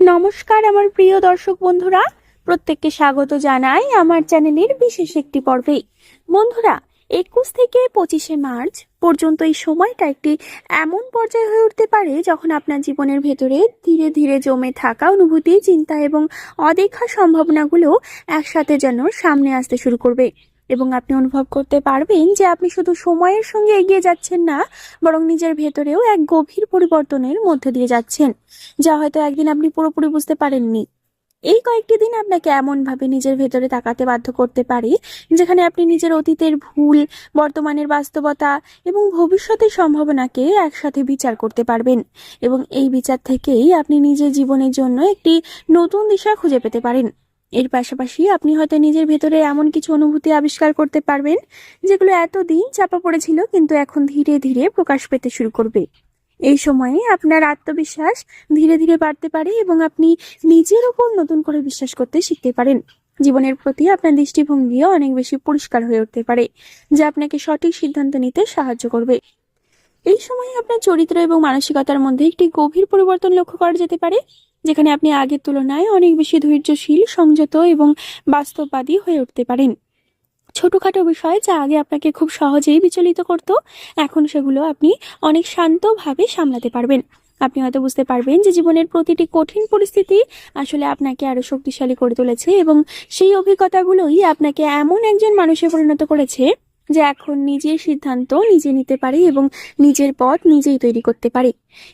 নমস্কার আমার প্রিয় দর্শক বন্ধুরা, প্রত্যেককে স্বাগত জানাই আমার চ্যানেলের বিশেষ একটি পর্বে। বন্ধুরা, 21 থেকে 25শে মার্চ পর্যন্ত এই সময়টা একটি এমন পর্যায়ে হয়ে উঠতে পারে যখন আপনার জীবনের ভেতরে ধীরে ধীরে জমে থাকা অনুভূতি, চিন্তা এবং অদেখা সম্ভাবনাগুলো একসাথে যেন সামনে আসতে শুরু করবে এবং আপনি অনুভব করতে পারবেন যে আপনি শুধু সময়ের সঙ্গে এগিয়ে যাচ্ছেন না, বরং নিজের ভেতরেও এক গভীর পরিবর্তনের মধ্যে দিয়ে যাচ্ছেন, যা হয়তো একদিন আপনি পুরোপুরি বুঝতে পারেননি। এই কয়েকটি দিন আপনাকে এমন ভাবে নিজের ভেতরে তাকাতে বাধ্য করতে পারে যেখানে আপনি নিজের অতীতের ভুল, বর্তমানের বাস্তবতা এবং ভবিষ্যতের সম্ভাবনাকে একসাথে বিচার করতে পারবেন, এবং এই বিচার থেকেই আপনি নিজের জীবনের জন্য একটি নতুন দিশা খুঁজে পেতে পারেন। এর পাশাপাশি আপনি হয়তো নিজের ভেতরে এমন কিছু অনুভূতি আবিষ্কার করতে পারবেন যেগুলো এতদিন চাপা পড়েছিল কিন্তু এখন ধীরে ধীরে প্রকাশ পেতে শুরু করবে। এই সময়ে আপনার আত্মবিশ্বাস ধীরে ধীরে বাড়তে পারে এবং আপনি নিজের উপর নতুন করে বিশ্বাস করতে শিখতে পারেন। জীবনের প্রতি আপনার দৃষ্টিভঙ্গিও অনেক বেশি পরিষ্কার হয়ে উঠতে পারে, যা আপনাকে সঠিক সিদ্ধান্ত নিতে সাহায্য করবে। এই সময়ে আপনার চরিত্র এবং মানসিকতার মধ্যে একটি গভীর পরিবর্তন লক্ষ্য করা যেতে পারে, যেখানে আপনি আগের তুলনায় অনেক বেশি ধৈর্যশীল, সংযত এবং বাস্তববাদী হয়ে উঠতে পারেন। ছোটখাটো বিষয় যা আগে আপনাকে খুব সহজেই বিচলিত করত, এখন সেগুলো আপনি অনেক শান্তভাবে সামলাতে পারবেন। আপনি হয়তো বুঝতে পারবেন যে জীবনের প্রতিটি কঠিন পরিস্থিতি আসলে আপনাকে আরো শক্তিশালী করে তুলেছে, এবং সেই অভিজ্ঞতাগুলোই আপনাকে এমন একজন মানুষে পরিণত করেছে যে এখন নিজের সিদ্ধান্ত নিজে নিতে পারে এবং নিজের পথ নিজেই তৈরি করতে পারে।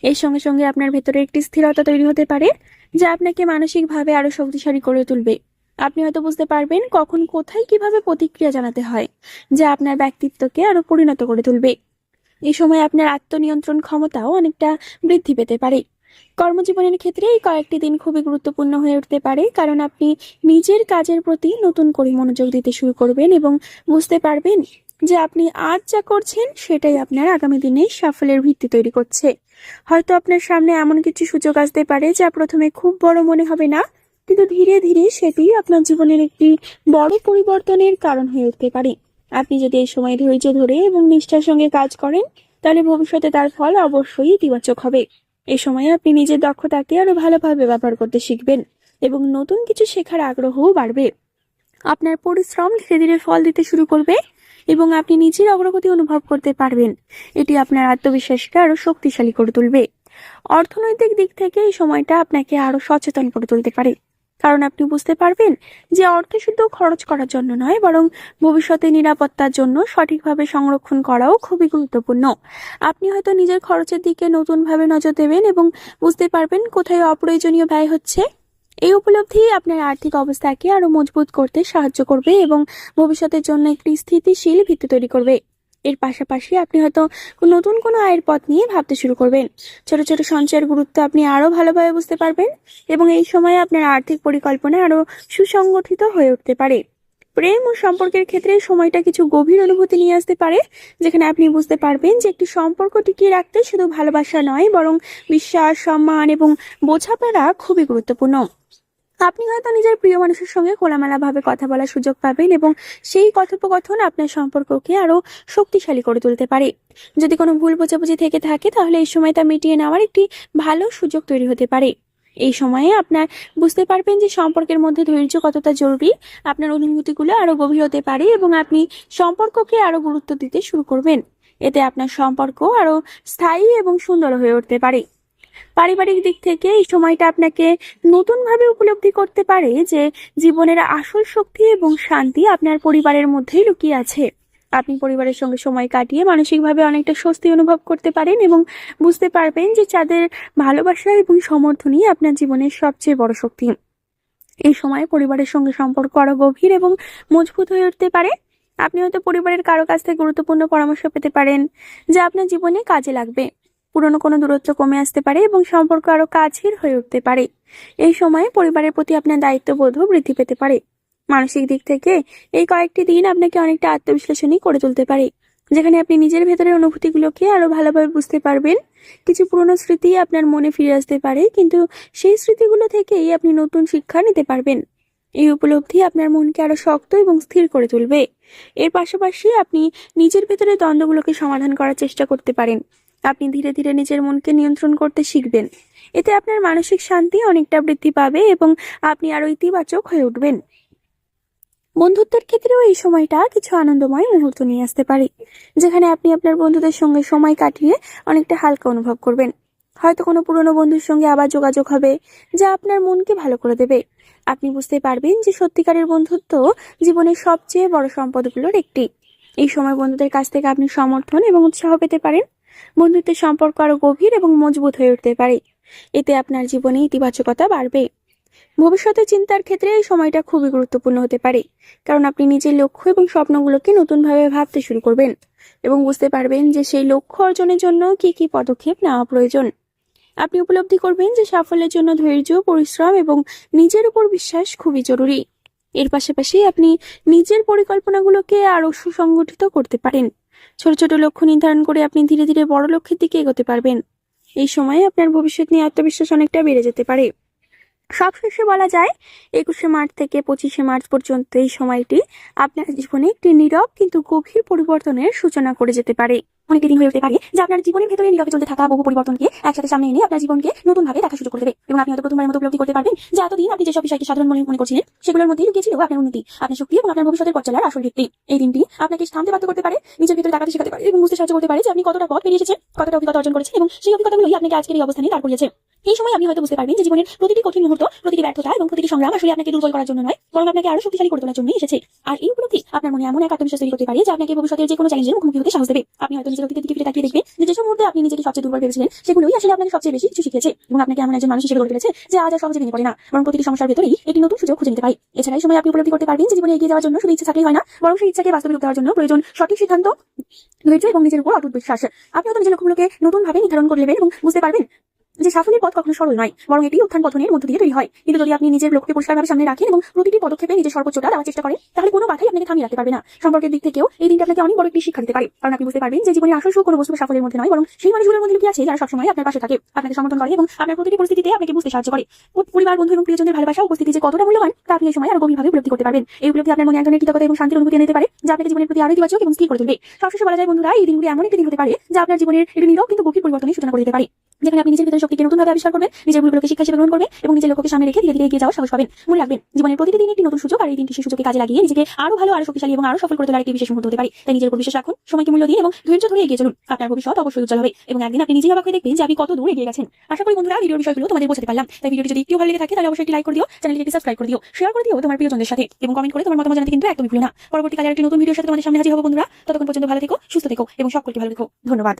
এর সঙ্গে সঙ্গে আপনার ভেতরে একটি স্থিরতা তৈরি হতে পারে যা আপনাকে মানসিকভাবে আরো শক্তিশালী করে তুলবে। আপনি হয়তো বুঝতে পারবেন কখন কোথায় কিভাবে প্রতিক্রিয়া জানাতে হয়, যা আপনার ব্যক্তিত্বকে আরো পরিণত করে তুলবে। এই সময় আপনার আত্মনিয়ন্ত্রণ ক্ষমতাও অনেকটা বৃদ্ধি পেতে পারে। কর্মজীবনের ক্ষেত্রে এই কয়েকটি দিন খুবই গুরুত্বপূর্ণ হয়ে উঠতে পারে, কারণ আপনি নিজের কাজের প্রতি নতুন করে মনোযোগ দিতে শুরু করবেন এবং বুঝতে পারবেন যে আপনি আজ যা করছেন সেটাই আপনার আগামী দিনে সাফল্যের ভিত্তি তৈরি করছে। হয়তো আপনার সামনে এমন কিছু সুযোগ আসতে পারে যা প্রথমে খুব বড় মনে হবে না, কিন্তু ধীরে ধীরে সেটি আপনার জীবনের একটি বড় পরিবর্তনের কারণ হয়ে উঠতে পারে। আপনি যদি এই সময় ধৈর্য ধরে এবং নিষ্ঠার সঙ্গে কাজ করেন, তাহলে ভবিষ্যতে তার ফল অবশ্যই ইতিবাচক হবে। এই সময়ে আপনি নিজের দক্ষতাকে আরো ভালোভাবে ব্যবহার করতে শিখবেন এবং নতুন কিছু শেখার আগ্রহও বাড়বে। আপনার পরিশ্রম ধীরে ধীরে ফল দিতে শুরু করবে এবং আপনি নিজের অগ্রগতি অনুভব করতে পারবেন। এটি আপনার আত্মবিশ্বাসকে আরো শক্তিশালী করে তুলবে। অর্থনৈতিক দিক থেকে এই সময়টা আপনাকে আরো সচেতন করে তুলতে পারে, কারণ আপনি বুঝতে পারবেন যে অর্থ শুধু খরচ করার জন্য নয়, বরং ভবিষ্যতে নিরাপত্তার জন্য সঠিকভাবে সংরক্ষণ করাও খুবই গুরুত্বপূর্ণ। আপনি হয়তো নিজের খরচের দিকে নতুনভাবে নজর দেবেন এবং বুঝতে পারবেন কোথায় অপ্রয়োজনীয় ব্যয় হচ্ছে। এই উপলব্ধি আপনার আর্থিক অবস্থাকে আরো মজবুত করতে সাহায্য করবে এবং ভবিষ্যতের জন্য একটি স্থিতিশীল ভিত্তি তৈরি করবে। এর পাশাপাশি আপনি হয়তো নতুন কোনো আয়ের পথ নিয়ে ভাবতে শুরু করবেন। ছোট ছোট সঞ্চয়ের গুরুত্ব আপনি আরো ভালোভাবে বুঝতে পারবেন এবং এই সময়ে আপনার আর্থিক পরিকল্পনা আরো সুসংগঠিত হয়ে উঠতে পারে। প্রেম ও সম্পর্কের ক্ষেত্রে সময়টা কিছু গভীর অনুভূতি নিয়ে আসতে পারে, যেখানে আপনি বুঝতে পারবেন যে একটি সম্পর্ক টিকিয়ে রাখতে শুধু ভালোবাসা নয়, বরং বিশ্বাস, সম্মান এবং বোঝাপড়া খুবই গুরুত্বপূর্ণ। আপনি হয়তো নিজের প্রিয় মানুষের সঙ্গে খোলামেলাভাবে কথা বলার সুযোগ পাবেন এবং সেই কথোপকথন আপনার সম্পর্ককে আরো শক্তিশালী করে তুলতে পারে। যদি কোনো ভুল বোঝাবুঝি থেকে থাকে, তাহলে এই সময় তা মিটিয়ে নেওয়ার একটি ভালো সুযোগ তৈরি হতে পারে। এই সময়ে আপনার বুঝতে পারবেন যে সম্পর্কের মধ্যে ধৈর্য কতটা জরুরি। আপনার অনুভূতিগুলো আরো গভীর হতে পারে এবং আপনি সম্পর্ককে আরো গুরুত্ব দিতে শুরু করবেন। এতে আপনার সম্পর্ক আরো স্থায়ী এবং সুন্দর হয়ে উঠতে পারে। পারিবারিক দিক থেকে এই সময়টা আপনাকে নতুনভাবে উপলব্ধি করতে পারে যে জীবনের আসল শক্তি এবং শান্তি আপনার পরিবারের মধ্যেই লুকিয়ে আছে। আপনি পরিবারের সঙ্গে সময় কাটিয়ে মানসিকভাবে অনেকটা স্বস্তি অনুভব করতে পারেন এবং বুঝতে পারবেন যে যাদের ভালোবাসা এবং সমর্থনই আপনার জীবনের সবচেয়ে বড় শক্তি। এই সময় পরিবারের সঙ্গে সম্পর্ক আরো গভীর এবং মজবুত হয়ে উঠতে পারে। আপনি হয়তো পরিবারের কারো কাছ থেকে গুরুত্বপূর্ণ পরামর্শ পেতে পারেন যা আপনার জীবনে কাজে লাগবে। পুরনো কোনো দূরত্ব কমে আসতে পারে এবং সম্পর্ক আরো কাছের হয়ে উঠতে পারে। এই সময়ে পরিবারের প্রতি আপনার দায়িত্ববোধও বৃদ্ধি পেতে পারে। মানসিক দিক থেকে এই কয়েকটি দিন আপনাকে অনেকটা আত্মবিশ্লেষণী করে তুলতে পারে, যেখানে আপনি নিজের ভেতরের অনুভূতিগুলোকে আরো ভালোভাবে বুঝতে পারবেন। কিছু পুরনো স্মৃতি আপনার মনে ফিরে আসতে পারে, কিন্তু সেই স্মৃতিগুলো থেকেই আপনি নতুন শিক্ষা নিতে পারবেন। এই উপলব্ধি আপনার মনকে আরো শক্ত এবং স্থির করে তুলবে। এর পাশাপাশি আপনি নিজের ভেতরে দ্বন্দ্বগুলোকে সমাধান করার চেষ্টা করতে পারেন। আপনি ধীরে ধীরে নিজের মনকে নিয়ন্ত্রণ করতে শিখবেন। এতে আপনার মানসিক শান্তি অনেকটা বৃদ্ধি পাবে এবং আপনি আরো ইতিবাচক হয়ে উঠবেন। বন্ধুত্বের ক্ষেত্রেও এই সময়টা কিছু আনন্দময় মুহূর্ত নিয়ে আসতে পারে, যেখানে আপনি আপনার বন্ধুদের সঙ্গে সময় কাটিয়ে অনেকটা হালকা অনুভব করবেন। হয়তো কোনো পুরনো বন্ধুর সঙ্গে আবার যোগাযোগ হবে, যা আপনার মনকে ভালো করে দেবে। আপনি বুঝতে পারবেন যে সত্যিকারের বন্ধুত্ব জীবনের সবচেয়ে বড় সম্পদগুলোর একটি। এই সময় বন্ধুদের কাছ থেকে আপনি সমর্থন এবং উৎসাহ পেতে পারেন। বন্ধুত্বের সম্পর্ক আরো গভীর এবং মজবুত হয়ে উঠতে পারে। এতে আপনার জীবনে ইতিবাচকতা বাড়বে। ভবিষ্যতে চিন্তার ক্ষেত্রে এই সময়টা খুবই গুরুত্বপূর্ণ হতে পারে, কারণ আপনি নিজের লক্ষ্য এবং স্বপ্নগুলোকে নতুনভাবে ভাবতে শুরু করবেন এবং বুঝতে পারবেন যে সেই লক্ষ্য অর্জনের জন্য কি কি পদক্ষেপ নেওয়া প্রয়োজন। আপনি উপলব্ধি করবেন যে সাফল্যের জন্য ধৈর্য, পরিশ্রম এবং নিজের উপর বিশ্বাস খুবই জরুরি। এর পাশাপাশি আপনি নিজের পরিকল্পনাগুলোকে আরো সুসংগঠিত করতে পারেন। ছোট ছোট লক্ষ্য নির্ধারণ করে আপনি ধীরে ধীরে বড় লক্ষ্যের দিকে এগোতে পারবেন। এই সময়ে আপনার ভবিষ্যৎ নিয়ে আত্মবিশ্বাস অনেকটা বেড়ে যেতে পারে। সবশেষে বলা যায়, 21শে মার্চ থেকে 25শে মার্চ পর্যন্ত এই সময়টি আপনার জীবনে একটি নীরব কিন্তু গভীর পরিবর্তনের সূচনা করে যেতে পারে। অনেক দিন হয়ে উঠতে পারে যে আপনার জীবনের ভেতরে নীরবে চলতে থাকা বহু পরিবর্তনকে একসাথে সামনে এনে আপনার জীবনকে নতুন ভাবে দেখার সুযোগ করে দেবে এবং আপনি হয়তো প্রথমবারের মতো উপলব্ধি করতে পারবেন যে এতদিন আপনি যেসব বিষয়কে সাধারণ মনে করছিলেন, সেগুলোর মধ্যেই লুকিয়েছিল আপনার উন্নতি, আপনার শক্তি এবং আপনার ভবিষ্যতের পথ চলার আসল ভিত্তি। এই দিনটি আপনাকে থামতে বাধ্য করতে পারে, নিজের ভিতরে তাকাতে শেখাতে পারে এবং বুঝতে সাহায্য করতে পারে যে আপনি কতটা পথ পেরিয়ে এসেছেন, কতটা অভিজ্ঞতা অর্জন করেছেন এবং সেই অভিজ্ঞতাগুলোই আপনাকে আজকের এই অবস্থানে দাঁড় করিয়েছে। এই সময় আপনি হয়তো বুঝতে পারবেন যে জীবনের প্রতিটি কঠিন মুহূর্ত, প্রতিটি ব্যর্থতা এবং প্রতিটি সংগ্রাম আসলে আপনাকে দুর্বল করার জন্য নয়, বরং আপনাকে আরো শক্তিশালী করে তোলার জন্যই এসেছে। আর এই উপলব্ধি আপনার মনে এমন এক আত্মবিশ্বাস তৈরি করতে পারে যে আপনাকে ভবিষ্যতের যে কোনো চ্যালেঞ্জের মুখোমুখি হতে সাহস দেবে। আপনি হয়তো নিজের অতীতের দিকে ফিরে তাকিয়ে দেখবেন যে যেসব মুহূর্তে আপনি নিজেকে সবচেয়ে দুর্বল ভেবেছিলেন, সেগুলোই আসলে আপনাকে সবচেয়ে বেশি কিছু শিখিয়েছে এবং আপনাকে এমন একজন মানুষ হিসেবে গড়ে তুলেছে যে আজ আর সহজে ভেঙে পড়ে না, বরং প্রতিটি সমস্যার ভেতরেই একটি নতুন সুযোগ খুঁজে নিতে পারে। এছাড়া এই সময় আপনি উপলব্ধি করতে পারবেন যে জীবনে এগিয়ে যাওয়ার জন্য শুধু ইচ্ছা থাকলেই হয় না, বরং সেই ইচ্ছাকে বাস্তবে রূপ দেওয়ার জন্য প্রয়োজন সঠিক সিদ্ধান্ত, ধৈর্য এবং নিজের উপর অটুট বিশ্বাস। আপনি হয়তো নিজের লক্ষ্যগুলোকে নতুন ভাবে নির্ধারণ করে নেবেন এবং বুঝতে পারবেন যে সাফল্যের পথ কখনো সরল নয়, বরং এটি উত্থান পতনের মধ্য দিয়ে তৈরি হয়। কিন্তু যদি আপনি নিজের লক্ষ্যকে পরিষ্কারভাবে সামনে রাখেন এবং প্রতিটি পদক্ষেপে নিজের সর্বোচ্চটা দেওয়ার চেষ্টা করেন, তাহলে কোনো বাধাই আপনাকে থামিয়ে রাখতে পারবে না। সম্পর্কের দিক থেকেও এই দিনটা আপনাকে অনেক বড় একটি শিক্ষা দিতে পারে, কারণ আপনি বুঝতে পারবেন যে জীবনের আসল সুখ কোনো বস্তু সাফল্যের মধ্যে নয়, বরং সেই মানুষগুলোর মধ্যে লুকিয়ে আছে যারা সবসময় আপনার পাশে থাকে, আপনাকে সমর্থন করে এবং আপনার প্রতিটি পরিস্থিতিতে আপনাকে বুঝতে সাহায্য করে। পরিবার, বন্ধু এবং প্রিয়জনদের ভালোবাসা উপস্থিতি যে কতটা মূল্যবান তা আপনি এই সময় আরো গভীরভাবে উপলব্ধি করতে পারবেন। এই উপলব্ধি আপনার মনে এক ধরনের কৃতজ্ঞতা এবং শান্তির অনুভূতি এনে দিতে পারে, যা আপনাকে জীবনের প্রতি আরো ইতিবাচক এবং স্থির করে তুলবে। সবশেষে বলা যায় বন্ধুরা, এই দিনগুলি এমন একটি দিন হতে পারে যা আপনার জীবনের একটি নীরব কিন্তু গভীর পরিবর্তনের সূচনা করে দিতে পারে, যেখানে আপনি নিজের ভিতরে শক্তিকে নতুনভাবে আবিষ্কার করবেন, নিজের ভুলগুলোকে শিক্ষা হিসেবে গ্রহণ করবেন এবং নিজের লক্ষ্যকে সামনে রেখে ধীরে ধীরে এগিয়ে যাওয়ার সাহস পাবেন। মনে রাখবেন, জীবনের প্রতিটি দিন একটি নতুন সুযোগ, আর এই দিনটি সেই সুযোগকে কাজে লাগিয়ে নিজেকে আরো ভালো, আরো শক্তিশালী এবং আরো সফল করে তোলার একটি বিশেষ মুহূর্ত হতে পারে। তাই নিজের উপর বিশ্বাস রাখুন, সময়কে মূল্য দিন এবং ধৈর্য ধরে এগিয়ে চলুন। আপনার ভবিষ্যৎ অবশ্যই উজ্জ্বল হবে এবং একদিন আপনি নিজেই অবাক হয়ে দেখবেন যে আপনি কত দূর এগিয়ে গেছেন। আশা করি বন্ধুরা ভিডিওর বিষয়গুলো তোমাদের বোঝাতে পারলাম। তাই ভিডিওটি যদি একটু ভালো লেগে থাকে তাহলে অবশ্যই একটি লাইক করে দিও, চ্যানেলটি একটি সাবস্ক্রাইব করে দিও, শেয়ার করে দিও তোমার প্রিয়জনদের সাথে এবং কমেন্ট করে তোমার মতামত জানাতে কিন্তু একদমই ভুলো না। পরবর্তীকালে একটি নতুন ভিডিওর সাথে তোমাদের সামনে হাজির হব বন্ধুরা। ততক্ষণ পর্যন্ত ভালো থেকো, সুস্থ থেকো এবং সকলকে ভালো থেকো। ধন্যবাদ।